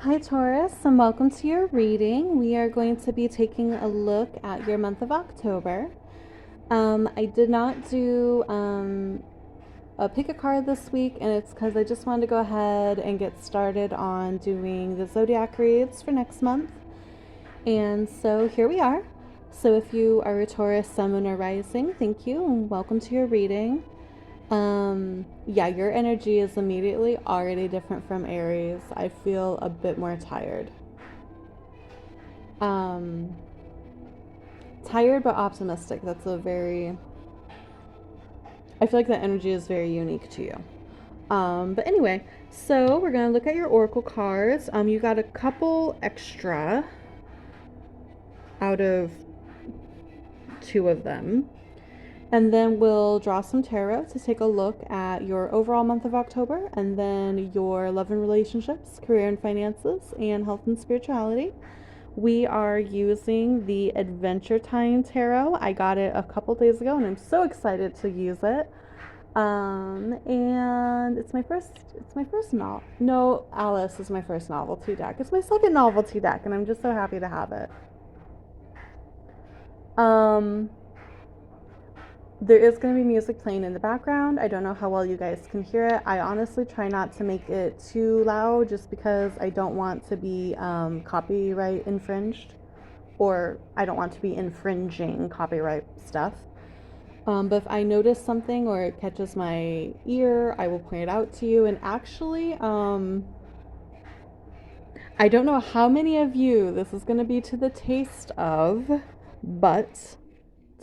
Hi, Taurus, and welcome to your reading. We are going to be taking a look at your month of October. I did not do a pick a card this week, and it's because I just wanted to go ahead and get started on doing the zodiac reads for next month. And so here we are. So if you are a Taurus, Sun, Moon, or Rising, thank you, and welcome to your reading. Yeah, your energy is immediately already different from Aries. I feel a bit more tired. Um, Tired but optimistic. I feel like that energy is very unique to you. But anyway, so we're going to look at your oracle cards. You got a couple extra out of two of them. And then we'll draw some tarot to take a look at your overall month of October, and then your love and relationships, career and finances, and health and spirituality. We are using the Adventure Time Tarot. I got it a couple days ago, and I'm so excited to use it. And it's my first novel. No, Alice is my first novelty deck. It's my second novelty deck, and I'm just so happy to have it. There is going to be music playing in the background. I don't know how well you guys can hear it. I honestly try not to make it too loud just because I don't want to be copyright infringed, or I don't want to be infringing copyright stuff. But if I notice something or it catches my ear, I will point it out to you. And actually, I don't know how many of you this is going to be to the taste of, but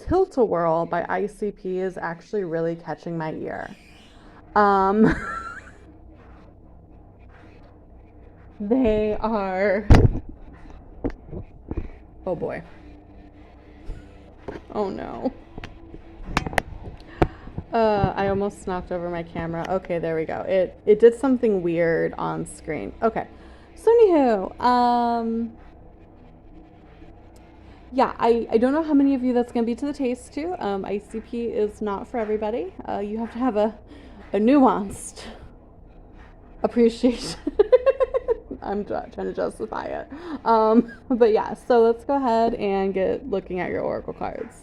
Tilt-A-Whirl by ICP is actually really catching my ear. They are... Oh boy. Oh no. I almost knocked over my camera. Okay, there we go. It did something weird on screen. Okay. So anywho, yeah, I don't know how many of you that's going to be to the taste too. ICP is not for everybody. You have to have a nuanced appreciation. I'm trying to justify it. But yeah, so let's go ahead and get looking at your oracle cards.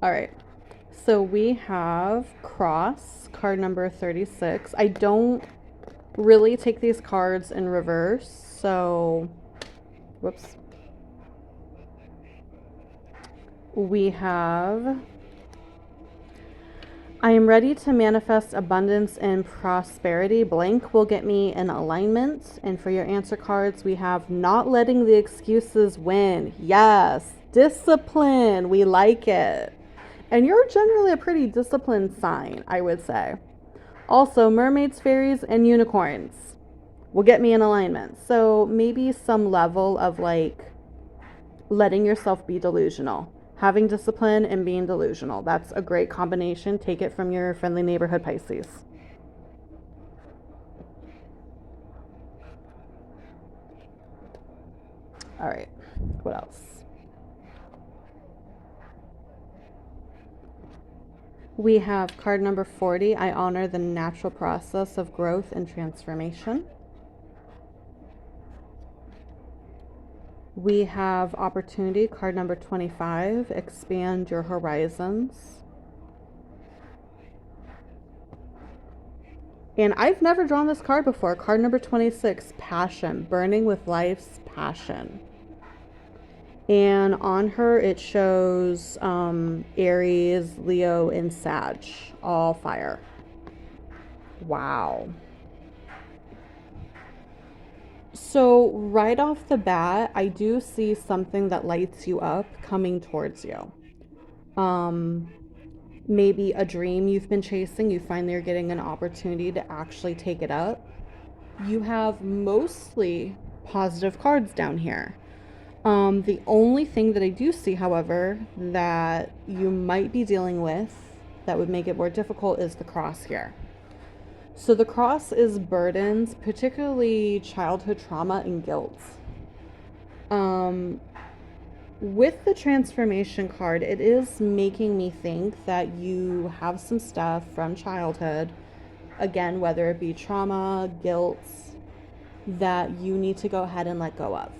All right. So we have Cross, card number 36. I don't really take these cards in reverse, so whoops. We have I am ready to manifest abundance and prosperity. Blank will get me in alignment. And for your answer cards, we have not letting the excuses win. Yes, discipline. We like it. And you're generally a pretty disciplined sign, I would say. Also, mermaids, fairies, and unicorns will get me in alignment. So maybe some level of like letting yourself be delusional. Having discipline and being delusional. That's a great combination. Take it from your friendly neighborhood Pisces. All right. What else? We have card number 40. I honor the natural process of growth and transformation. We have opportunity, card number 25, expand your horizons. And I've never drawn this card before. Card number 26, passion, burning with life's passion. And on her, it shows Aries, Leo, and Sag, all fire. Wow. So right off the bat, I do see something that lights you up coming towards you. Maybe a dream you've been chasing, you find you're getting an opportunity to actually take it up. You have mostly positive cards down here. The only thing that I do see, however, that you might be dealing with that would make it more difficult is the cross here. So the cross is burdens, particularly childhood trauma and guilt. With the transformation card, it is making me think that you have some stuff from childhood again, whether it be trauma, guilt, that you need to go ahead and let go of,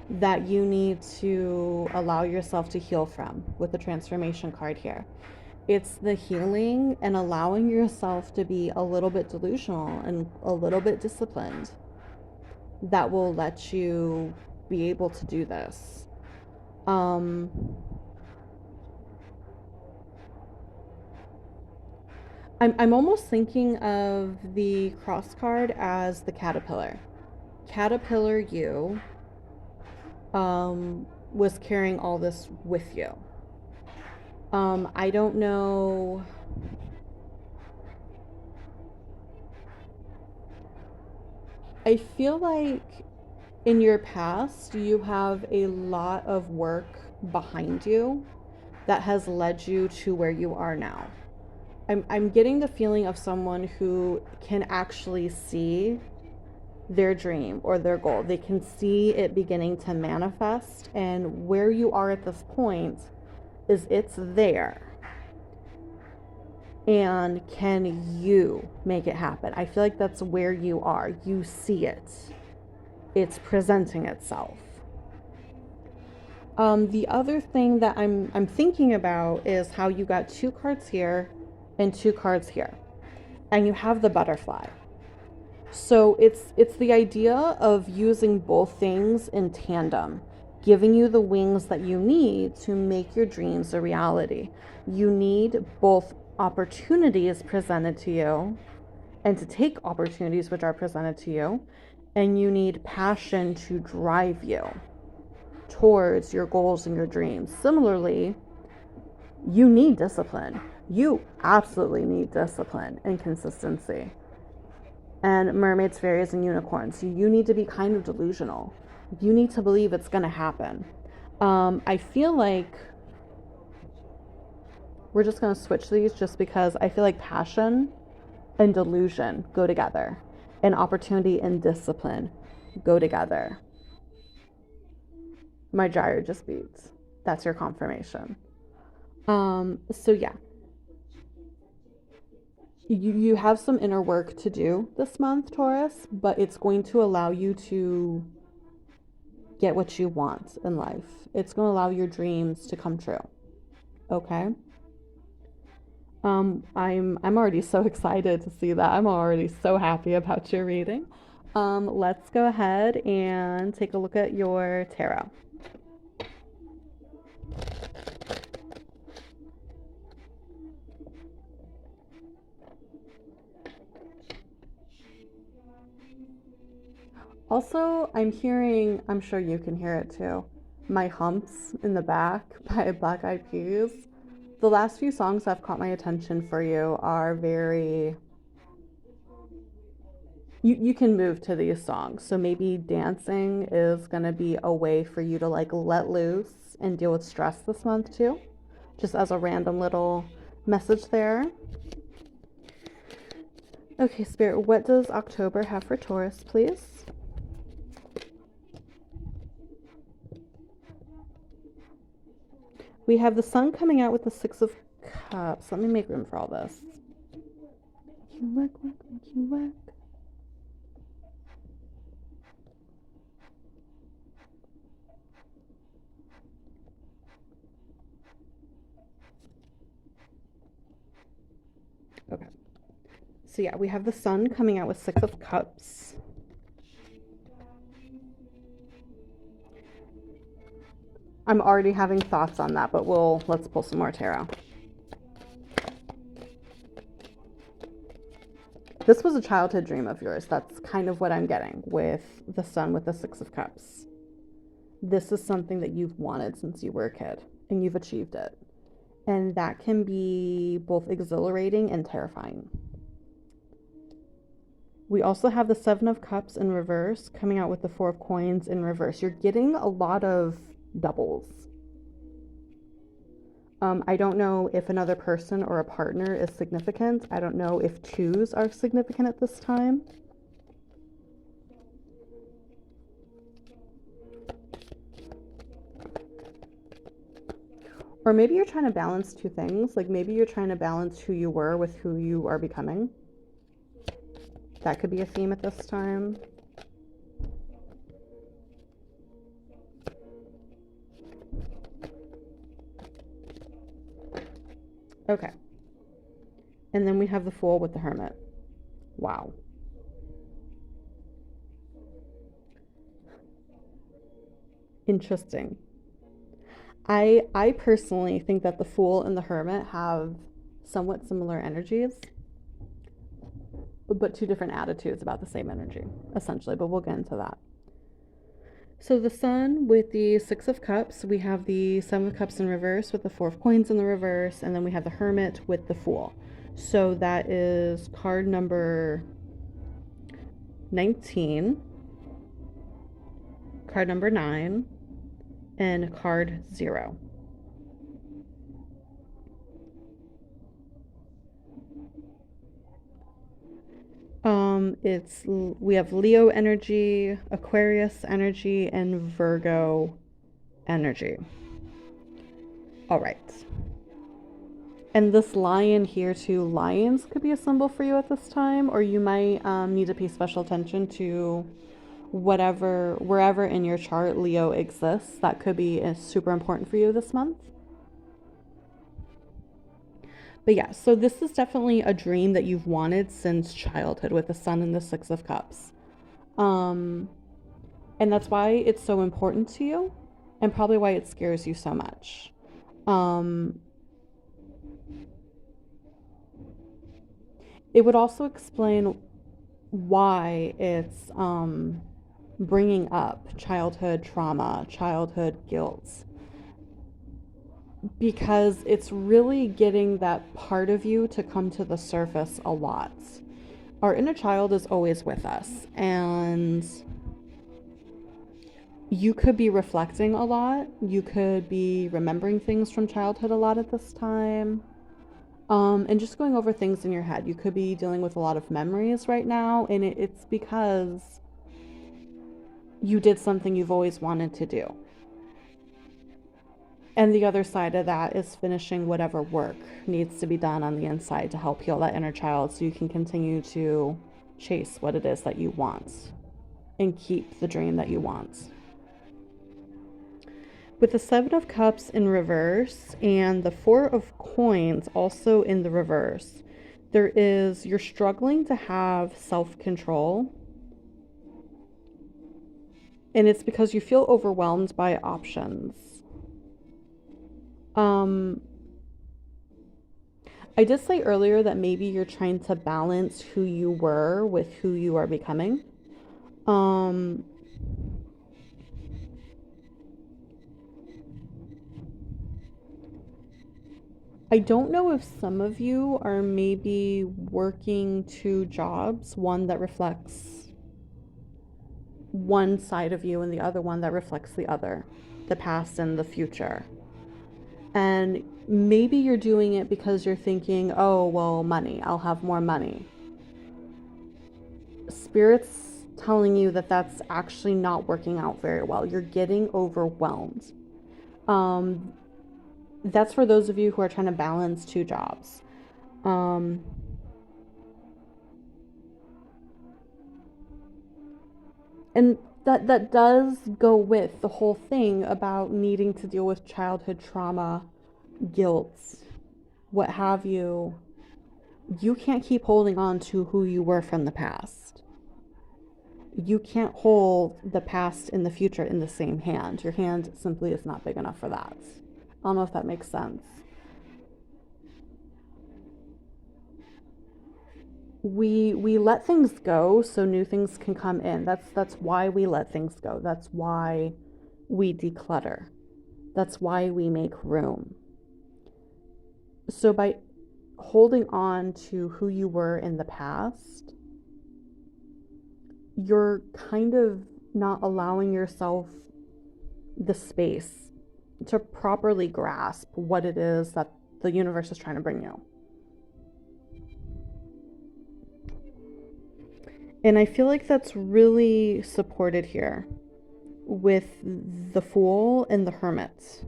that you need to allow yourself to heal from with the transformation card here. It's the healing and allowing yourself to be a little bit delusional and a little bit disciplined that will let you be able to do this. I'm almost thinking of the cross card as the caterpillar. Caterpillar you was carrying all this with you. I don't know. I feel like in your past, you have a lot of work behind you that has led you to where you are now. I'm getting the feeling of someone who can actually see their dream or their goal. They can see it beginning to manifest, and where you are at this point is it's there. And can you make it happen? I feel like that's where you are. You see it. It's presenting itself. The other thing that I'm thinking about is how you got 2 cards here and 2 cards here, and you have the butterfly. So it's the idea of using both things in tandem, giving you the wings that you need to make your dreams a reality. You need both opportunities presented to you and to take opportunities which are presented to you, and you need passion to drive you towards your goals and your dreams. Similarly, you need discipline. You absolutely need discipline and consistency. And mermaids, fairies, and unicorns. You need to be kind of delusional. You need to believe it's going to happen. I feel like we're just going to switch these just because I feel like passion and delusion go together, and opportunity and discipline go together. My gyre just beats. That's your confirmation. So yeah. You have some inner work to do this month, Taurus, but it's going to allow you to get what you want in life. It's going to allow your dreams to come true. Okay? I'm already so excited to see that. I'm already so happy about your reading. Let's go ahead and take a look at your tarot. Also, I'm hearing, I'm sure you can hear it too, My Humps in the Back by Black Eyed Peas. The last few songs that have caught my attention for you are very... You can move to these songs. So maybe dancing is going to be a way for you to like let loose and deal with stress this month too. Just as a random little message there. Okay, Spirit, what does October have for Taurus, please? We have the Sun coming out with the 6 of Cups. Let me make room for all this. Make you work, make you work. Okay. So yeah, we have the Sun coming out with 6 of Cups. I'm already having thoughts on that, but let's pull some more tarot. This was a childhood dream of yours. That's kind of what I'm getting with the Sun with the 6 of Cups. This is something that you've wanted since you were a kid, and you've achieved it. And that can be both exhilarating and terrifying. We also have the 7 of Cups in reverse coming out with the 4 of Coins in reverse. You're getting a lot of doubles. I don't know if another person or a partner is significant. I don't know if 2s are significant at this time. Or maybe you're trying to balance two things. Like maybe you're trying to balance who you were with who you are becoming. That could be a theme at this time. Okay. And then we have the Fool with the Hermit. Wow. Interesting. I personally think that the Fool and the Hermit have somewhat similar energies, but two different attitudes about the same energy, essentially. But we'll get into that. So the Sun with the Six of Cups, we have the Seven of Cups in reverse with the Four of Coins in the reverse, and then we have the Hermit with the Fool. So that is card number 19, card number 9, and card 0. We have Leo energy, Aquarius energy, and Virgo energy. All right. And this lion here too, lions could be a symbol for you at this time, or you might need to pay special attention to wherever in your chart Leo exists. That could be super important for you this month. But yeah, so this is definitely a dream that you've wanted since childhood with the Sun and the Six of Cups. And that's why it's so important to you, and probably why it scares you so much. It would also explain why it's bringing up childhood trauma, childhood guilt, because it's really getting that part of you to come to the surface a lot. Our inner child is always with us, and you could be reflecting a lot. You could be remembering things from childhood a lot at this time. And just going over things in your head. You could be dealing with a lot of memories right now, and it's because you did something you've always wanted to do. And the other side of that is finishing whatever work needs to be done on the inside to help heal that inner child so you can continue to chase what it is that you want and keep the dream that you want. With the Seven of Cups in reverse and the Four of Coins also in the reverse, you're struggling to have self-control. And it's because you feel overwhelmed by options. I did say earlier that maybe you're trying to balance who you were with who you are becoming. I don't know if some of you are maybe working two jobs, one that reflects one side of you and the other one that reflects the other, the past and the future. And maybe you're doing it because you're thinking, oh, well, money, I'll have more money. Spirit's telling you that that's actually not working out very well. You're getting overwhelmed. That's for those of you who are trying to balance two jobs. And that does go with the whole thing about needing to deal with childhood trauma, guilt, what have you. You can't keep holding on to who you were from the past. You can't hold the past and the future in the same hand. Your hand simply is not big enough for that. I don't know if that makes sense. We let things go so new things can come in. That's why we let things go. That's why we declutter. That's why we make room. So by holding on to who you were in the past, you're kind of not allowing yourself the space to properly grasp what it is that the universe is trying to bring you. And I feel like that's really supported here with the Fool and the Hermit.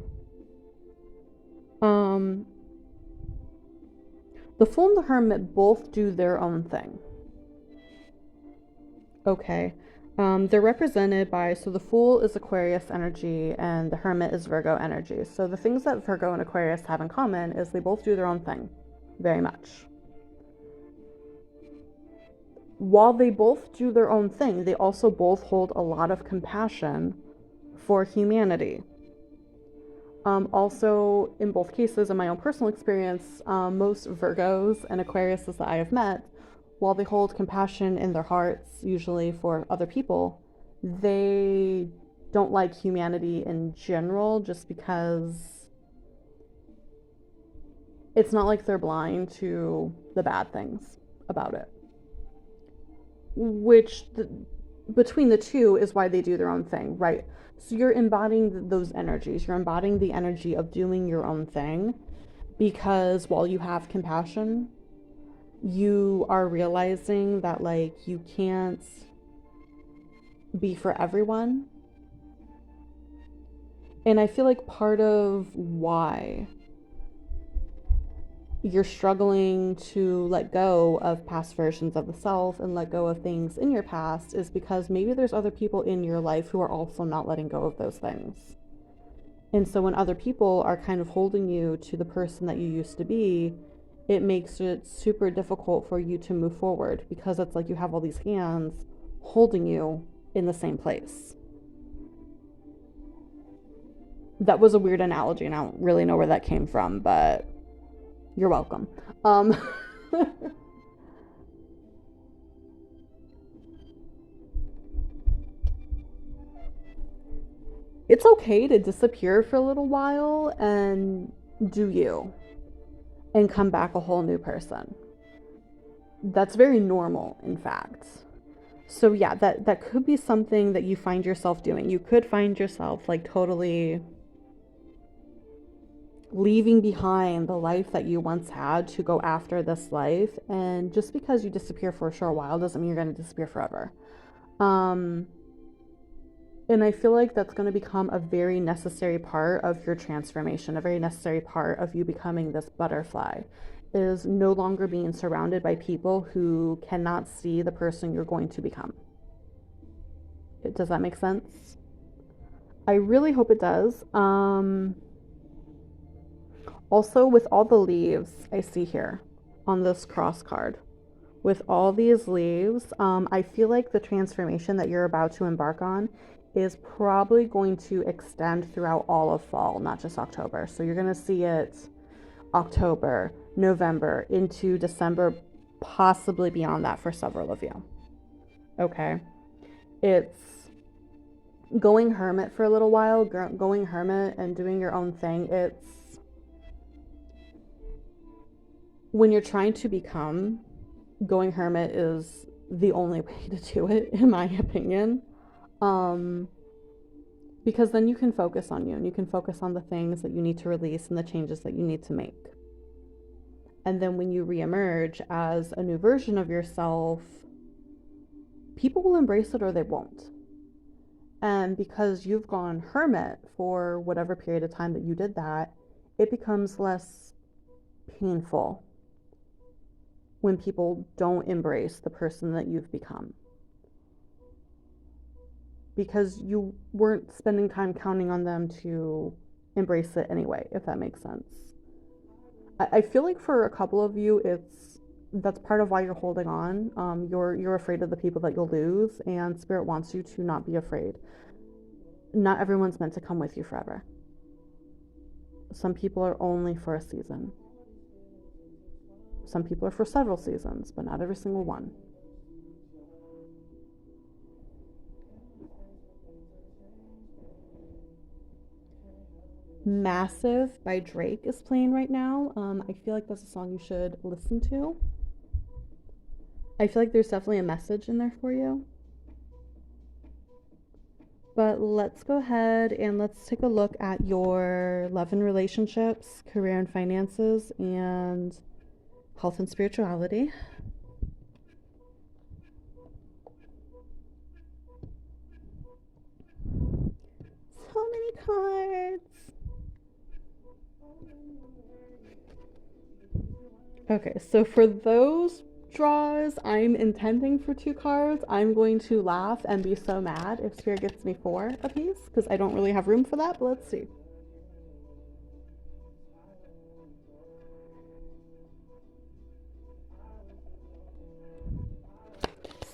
Um, the Fool and the Hermit both do their own thing. Okay. They're represented by, so the Fool is Aquarius energy and the Hermit is Virgo energy. So the things that Virgo and Aquarius have in common is they both do their own thing, very much. While they both do their own thing, they also both hold a lot of compassion for humanity. Also, in both cases, in my own personal experience, most Virgos and Aquariuses that I have met, while they hold compassion in their hearts, usually for other people, they don't like humanity in general just because it's not like they're blind to the bad things about it. Between the two is why they do their own thing, right? So you're embodying those energies. You're embodying the energy of doing your own thing because while you have compassion, you are realizing that like you can't be for everyone. And I feel like part of why you're struggling to let go of past versions of the self and let go of things in your past is because maybe there's other people in your life who are also not letting go of those things. And so when other people are kind of holding you to the person that you used to be, it makes it super difficult for you to move forward because it's like you have all these hands holding you in the same place. That was a weird analogy and I don't really know where that came from, but you're welcome. It's okay to disappear for a little while and do you and come back a whole new person. That's very normal, in fact. So yeah, that could be something that you find yourself doing. You could find yourself like totally leaving behind the life that you once had to go after this life. And just because you disappear for a short while doesn't mean you're going to disappear forever. Um, and I feel like that's going to become a very necessary part of your transformation, a very necessary part of you becoming this butterfly, is no longer being surrounded by people who cannot see the person you're going to become. Does that make sense? I really hope it does. Also, with all the leaves I see here on this cross card, with all these leaves, I feel like the transformation that you're about to embark on is probably going to extend throughout all of fall, not just October. So you're going to see it October, November, into December, possibly beyond that for several of you. Okay. It's going hermit for a little while, going hermit and doing your own thing. It's when you're trying to become, going hermit is the only way to do it, in my opinion. Because then you can focus on you and you can focus on the things that you need to release and the changes that you need to make. And then when you reemerge as a new version of yourself, people will embrace it or they won't. And because you've gone hermit for whatever period of time that you did that, it becomes less painful when people don't embrace the person that you've become. Because you weren't spending time counting on them to embrace it anyway, if that makes sense. I feel like for a couple of you, that's part of why you're holding on. You're afraid of the people that you'll lose, and Spirit wants you to not be afraid. Not everyone's meant to come with you forever. Some people are only for a season. Some people are for several seasons, but not every single one. Massive by Drake is playing right now. I feel like that's a song you should listen to. I feel like there's definitely a message in there for you. But let's go ahead and let's take a look at your love and relationships, career and finances, and health and spirituality. So many cards. Okay, so for those draws, I'm intending for 2 cards. I'm going to laugh and be so mad if Spirit gets me 4 apiece, because I don't really have room for that, but let's see.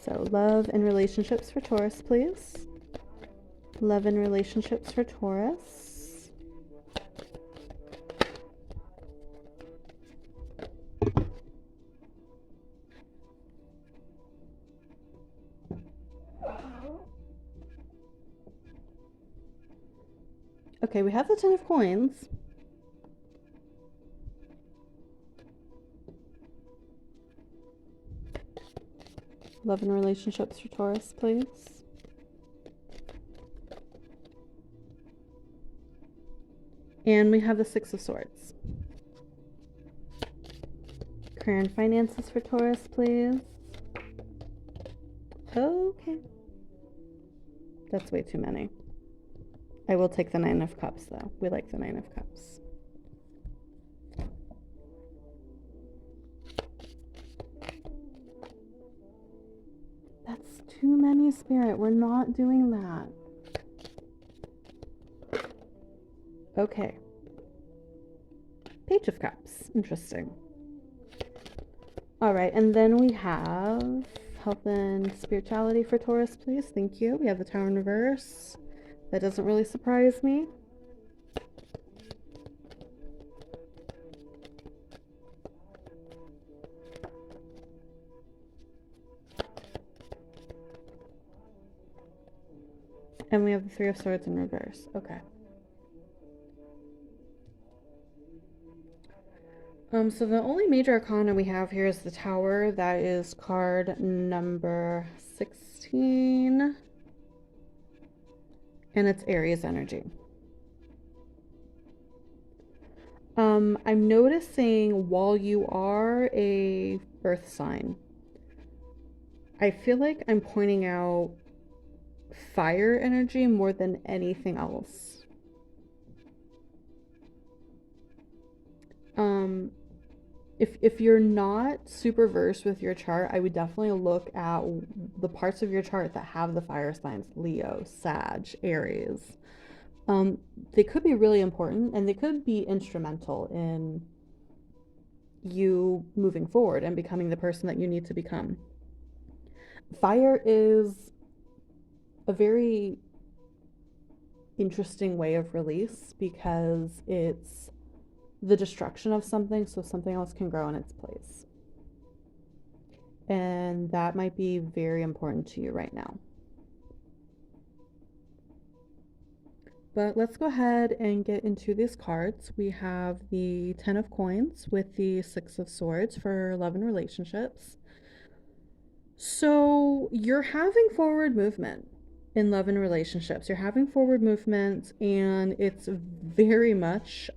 So love and relationships for Taurus, please. Love and relationships for Taurus. Okay, we have the 10 of coins. Love and relationships for Taurus, please. And we have the 6 of Swords. Career and finances for Taurus, please. Okay. That's way too many. I will take the 9 of Cups, though. We like the 9 of Cups. That's too many, Spirit. We're not doing that. Okay. Page of Cups. Interesting. All right, and then we have health and spirituality for Taurus, please. Thank you. We have the Tower in reverse. That doesn't really surprise me. And we have the 3 of Swords in reverse. Okay. So the only major arcana we have here is the Tower. That is card number 16. And it's Aries energy. I'm noticing while you are a earth sign, I feel like I'm pointing out fire energy more than anything else. If you're not super versed with your chart, I would definitely look at the parts of your chart that have the fire signs: Leo, Sag, Aries. They could be really important, and they could be instrumental in you moving forward and becoming the person that you need to become. Fire is a very interesting way of release because it's the destruction of something so something else can grow in its place. And that might be very important to you right now. But let's go ahead and get into these cards. We have the 10 of coins with the 6 of swords for love and relationships. So you're having forward movement in love and relationships. You're having forward movement, and it's very much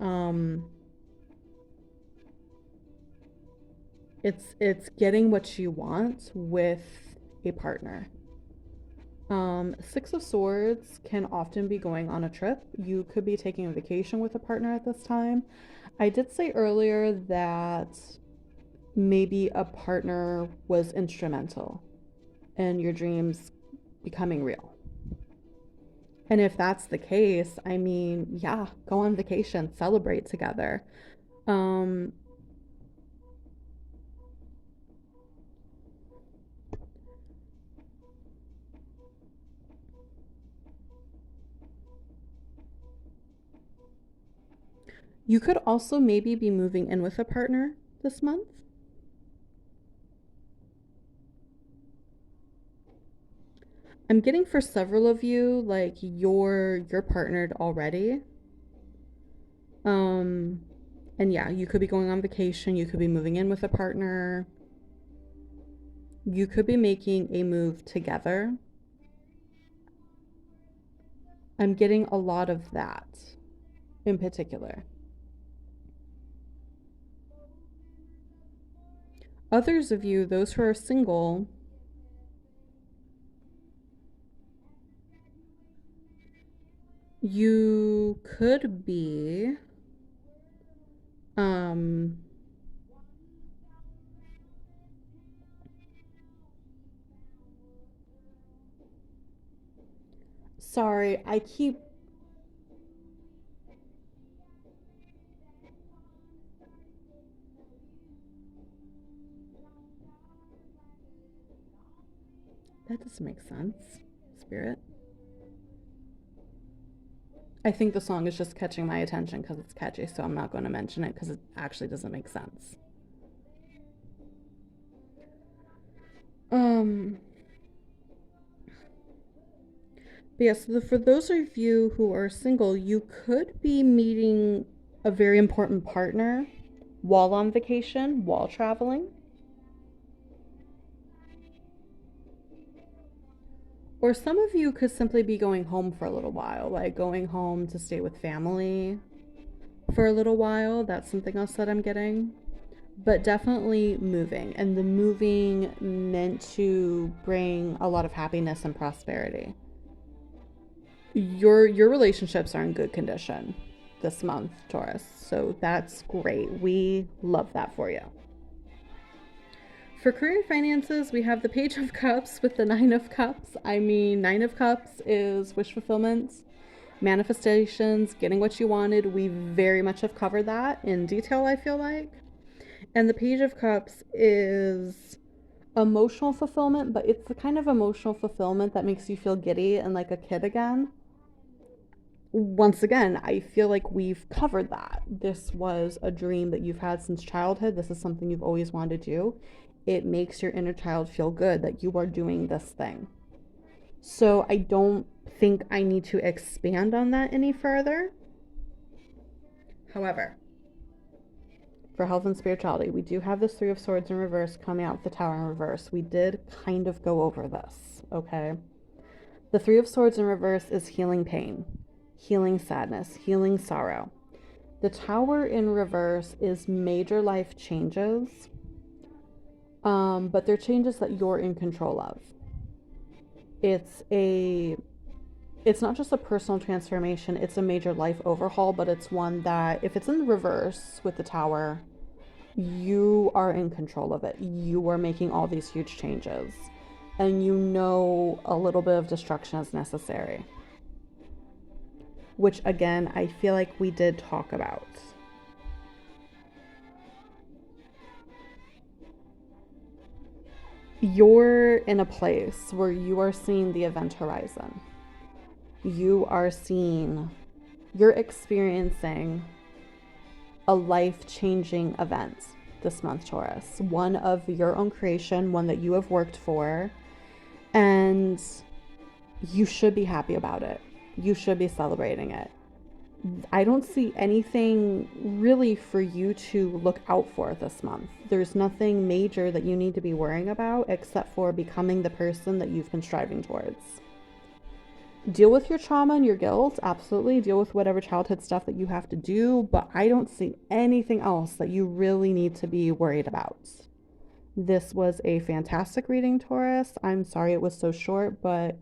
it's getting what you want with a partner. 6 of Swords can often be going on a trip. You could be taking a vacation with a partner at this time. I did say earlier that maybe a partner was instrumental in your dreams becoming real. And if that's the case, I mean, yeah, go on vacation, celebrate together. You could also maybe be moving in with a partner this month. I'm getting for several of you, like you're partnered already. And yeah, you could be going on vacation, you could be moving in with a partner. You could be making a move together. I'm getting a lot of that in particular. Others of you, those who are single, you could be Sorry, I keep. That doesn't make sense, Spirit. I think the song is just catching my attention because it's catchy, so I'm not going to mention it because it actually doesn't make sense. Um, but yes, for those of you who are single, you could be meeting a very important partner while on vacation, while traveling. Or some of you could simply be going home for a little while, like going home to stay with family for a little while. That's something else that I'm getting. But definitely moving, and the moving meant to bring a lot of happiness and prosperity. Your relationships are in good condition this month, Taurus. So that's great. We love that for you. For career finances, we have the Page of Cups with the Nine of Cups. I mean, Nine of Cups is wish fulfillment, manifestations, getting what you wanted. We very much have covered that in detail, I feel like. And the Page of Cups is emotional fulfillment, but it's the kind of emotional fulfillment that makes you feel giddy and like a kid again. Once again, I feel like we've covered that. This was a dream that you've had since childhood. This is something you've always wanted to do. It makes your inner child feel good that you are doing this thing. So I don't think I need to expand on that any further. However, for health and spirituality, we do have this Three of Swords in reverse coming out with the Tower in reverse. We did kind of go over this, okay? The Three of Swords in reverse is healing pain, healing sadness, healing sorrow. The Tower in reverse is major life changes, but they're changes that you're in control of. It's not just a personal transformation, it's a major life overhaul, but it's one that, if it's in the reverse with the Tower, you are in control of it. You are making all these huge changes, and you know a little bit of destruction is necessary, which again, I feel like we did talk about. You're in a place where you are seeing the event horizon. You're experiencing a life-changing event this month, Taurus. One of your own creation, one that you have worked for, and you should be happy about it. You should be celebrating it. I don't see anything really for you to look out for this month. There's nothing major that you need to be worrying about except for becoming the person that you've been striving towards. Deal with your trauma and your guilt, absolutely. Deal with whatever childhood stuff that you have to do, but I don't see anything else that you really need to be worried about. This was a fantastic reading, Taurus. I'm sorry it was so short, but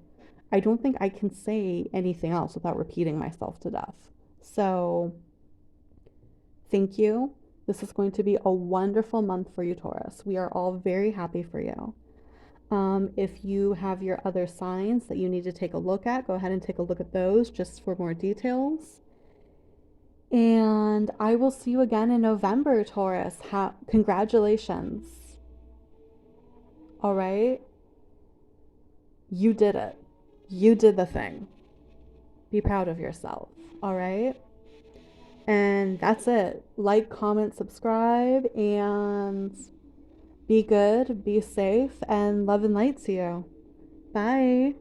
I don't think I can say anything else without repeating myself to death. So, thank you. This is going to be a wonderful month for you, Taurus. We are all very happy for you. If you have your other signs that you need to take a look at, go ahead and take a look at those just for more details. And I will see you again in November, Taurus. Congratulations. All right? You did it. You did the thing. Be proud of yourself. All right? And that's it. Like, comment, subscribe, and be good, be safe, and love and light to you. Bye.